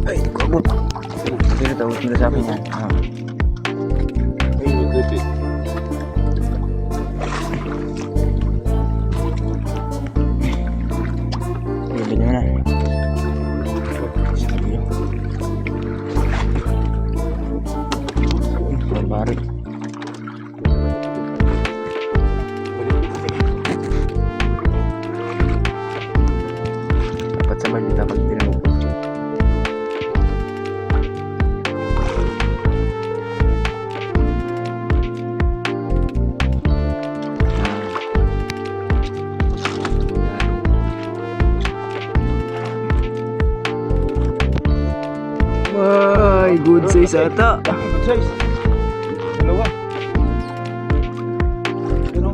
Ay, kabut. Pero tawag nila sa akin yan. Ay, magkati. Bili mo na. Barbaric. Dapat sa balik dapat tinanong. Ay, good size ata. Good size. Dalawa. Ano?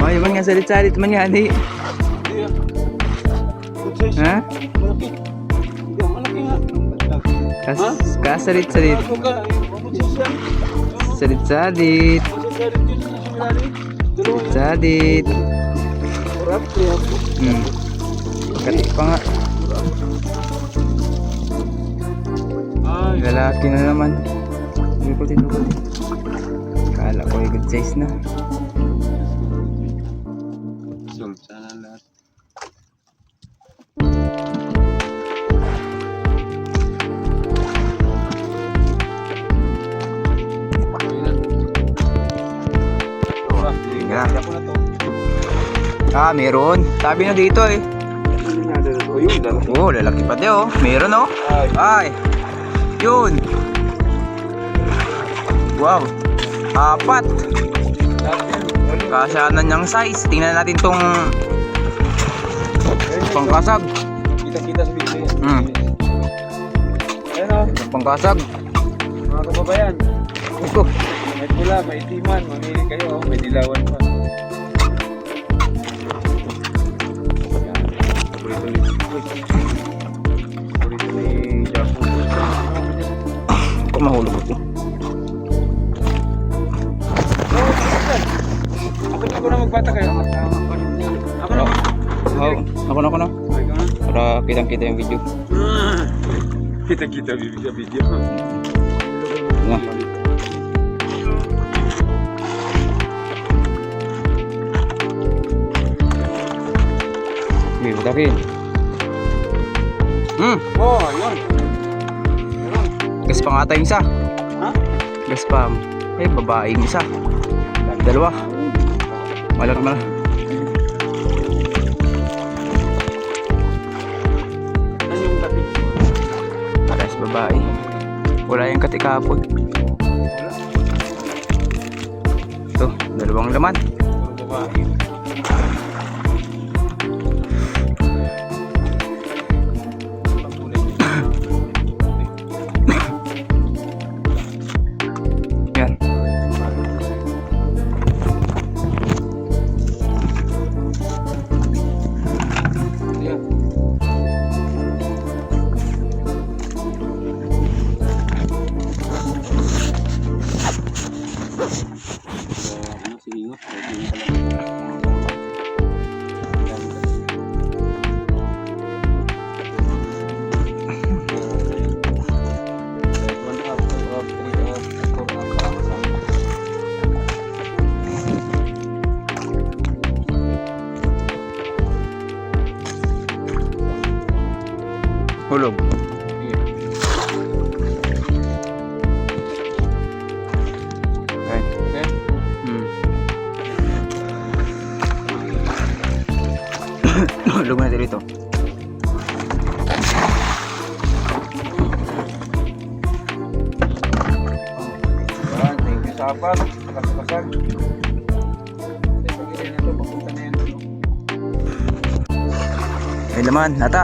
Ay, man nga salit-salit man yan eh. Hindi ah. Good size. Ha? Malaki. Hindi, malaki nga. Kasalit-salit. Ako ka, good size yan. Salit-salit. Good size dito sa similari. Dalawa yan. Salit. Kurap, kurap. Katik pa nga. Ay, Lalaki na naman. Ikutin. Kala ko ay good size na. zoom sana lahat. Tingnan. Ah, meron. Tabi na dito eh. Oh, yun, lalaki. Oh, lalaki pa di oh. Meron oh. Ay. Yun. Wow. 4. Kasyanan niyang size. Tingnan natin tong pangkasag. Kita-kita sa video. Ayan o, Pangkasag. mga kababayan. Ito. May pula, may timan. Mamili kayo, may dilawan pa. Paborito ni Jaco. Kung mahulog ito. Ako na magbata kayo. Ako na. Oh, ako na. Ikaw na. Para kitang-kita yung video. Kita-kita video. Nga. May butakin. Oh, ayun. Gas pa nga tayong isa. Ha? Gas pa. Eh, babaeng isa. Dalawa. Malaki na. Ano yung kapit? Parehas babae. Wala yung katikapon. Ito, dalawang laman. Puro babae. Yan. Ayan. Ano si Ingot? Hulog. Okay. Okay. Hulog natin rito. Thank you sa apat. Kasag-kasag. Pagkili na ito, papunta na yan. May laman, ata.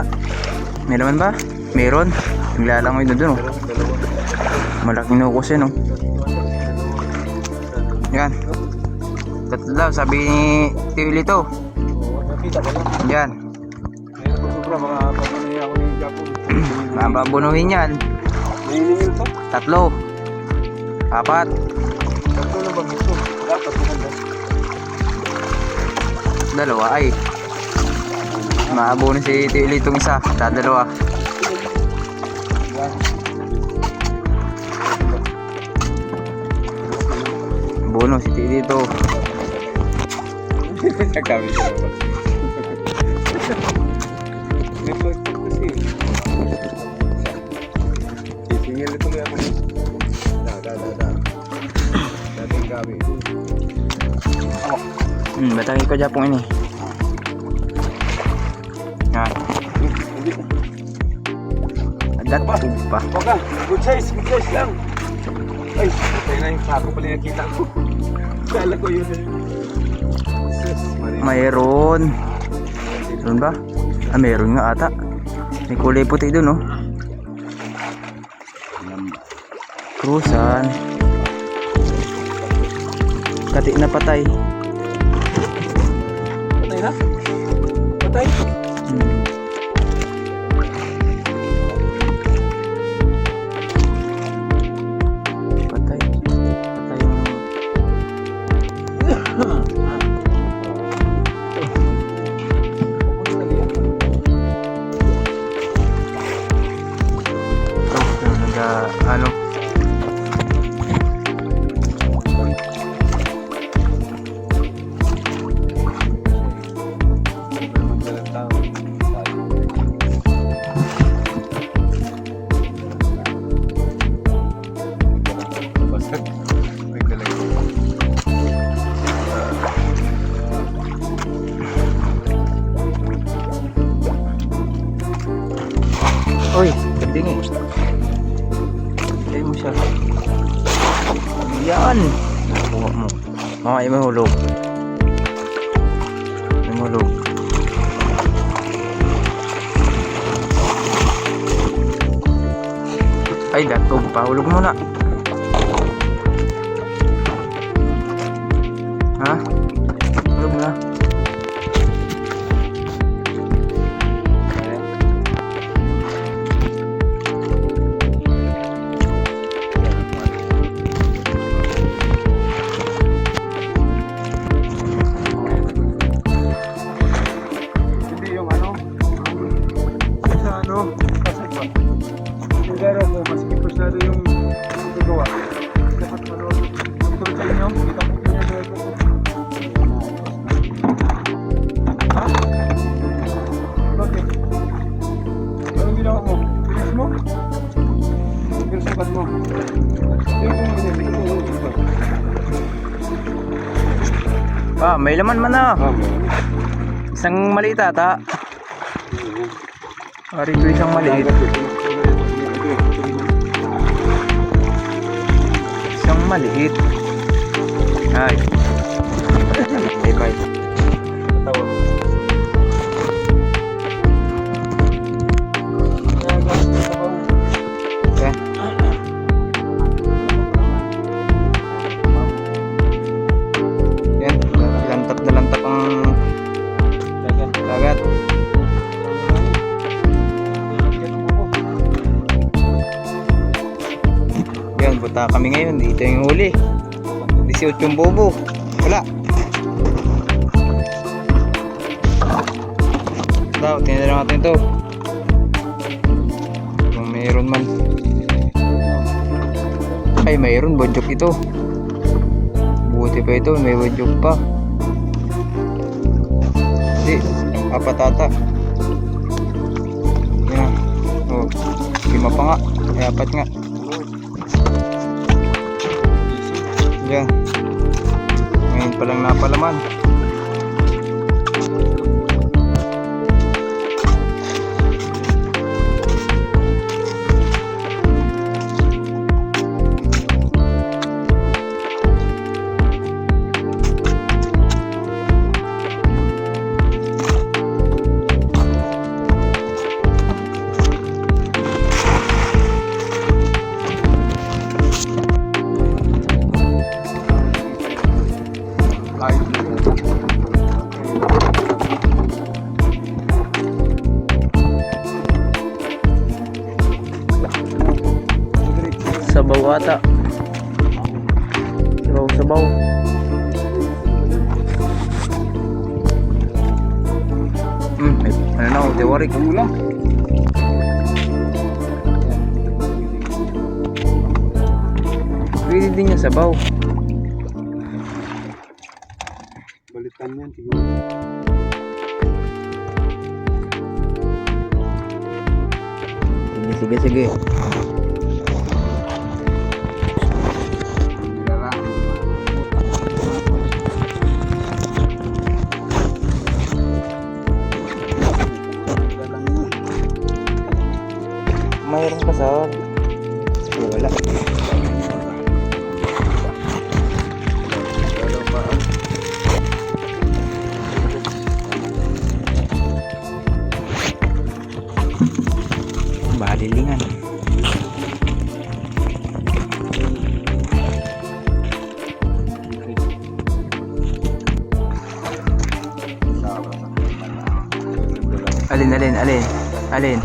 May laman ba? Meron. Naglalangoy na dun oh. Dalawa. Malaking nukos yan oh. Yan. Tatlo daw, sabi ni Tili to. Oo, nakita ko lang. Yan. Mayroon ko sobra, mga papanay ako ni Jaco. Mababunuhin yan. Nainingil to? 3. 4. Tatlo na bang ito? Dapat maganda. Dalawa ay. Maabono si Tili itong isa. Dalawa. Bono si Tili ito. Kami siya. Network kasi. Sisingil ito nga ako. Dating gabi. Batangin ko dyan pong ini. Yan. Adat pa. Waka, good size lang. Ay, tayo na yung sako pala nakita ko. Kala ko yun eh. Mayroon. Meron ba? Meron nga ata. May kulay puti dun, oh. Krusan. Kati na patay. Patay na? Patay? Patay. Patay yung... ano? Uy, ganding eh. Hintay mo siya. Yan. Nakuha mo. Mga imahulog. Imahulog. Ay, datog. Pahulog mo na. Ha? Hulog na. Pero kung mas ipusyado yung gagawa, dapat manood. Tulad sa inyo, kita mo yung gagawa. Ha? Bakit? Anong ginawa mo? Bilis mo? Bilis mo, mo? Yung May laman man na. Isang maliit ata. Rito isang maliit. Isang maliit. Ay. Bye. tawa mo. Okay. Yan, lantap na lantap ang dagat. Yan, buta kami ngayon. Dito yung huli. 18 yung bobo. Wala. Daw, tinira natin ito. Kung mayroon man. Ay, mayroon. Bonjok ito. Buti pa ito. May bonjok pa. Hindi. Apat ata. Yan. Oh. 5 pa nga. Ay, 4 nga. Yan. Ngayon palang napalaman. Sabaw ata. Sabaw. May, ano na, utiwarik. Ano lang? Pwede din yung sabaw. Balitan yan siguro. Sige, sige. Mayroon pa sa... Wala. Balilingan. Alin?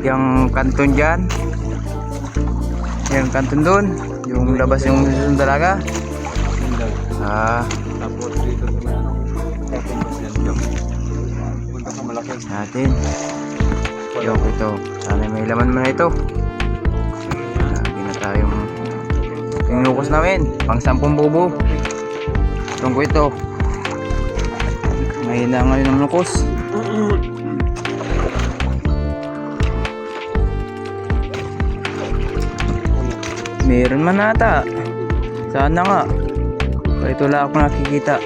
Yung kanton dyan. Yung kanton dun. Yung labas yung dalaga. Ah, Tapos dito sa may ano, punta sa malaki. natin. Yung ito. Sana may laman mo na ito. Lagi na tayong yung lukos namin. Pang 10 bubo. Tungko ito. Mahina ngayon ang lukos. Meron man ata. Sana nga. Pero ito lang ako nakikita.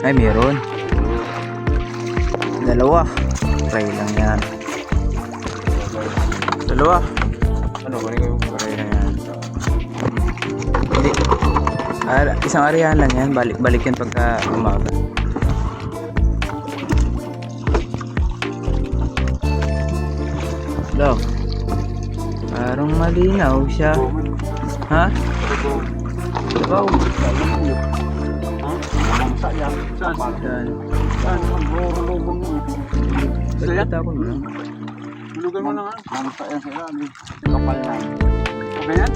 Ay meron. Dalawa. Try lang yan. Dalawa. Ano, kunin ko yung Try lang yan. Hindi. Isang arihan lang yan. Balik yan pagka umaga. Look. Parang malinaw siya. Ha? Wow. Saan? Yan. Saan? Balita ko na. Bulugan mo na nga. Mamsa yan sila. Kapal na. Okay yan?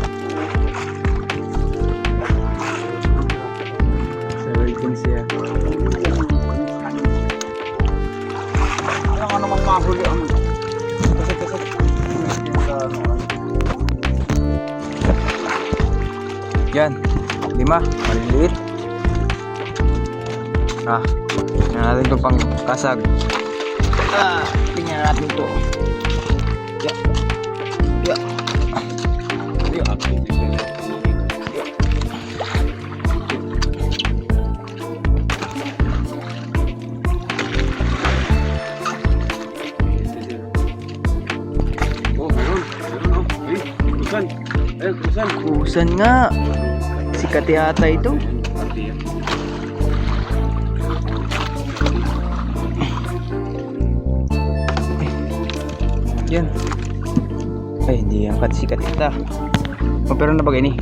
Sa welcome siya. Alam ka namang mahuli ano. Kasi. Yan. 5. Maliliit. Tingnan natin ito pang kasag. Tingnan natin ito. Oh, meron. Kusan. Kusan. Kusan nga. Sikat yata ito. Yan. Ay, hindi yan sikat ita. Pero na ba gani?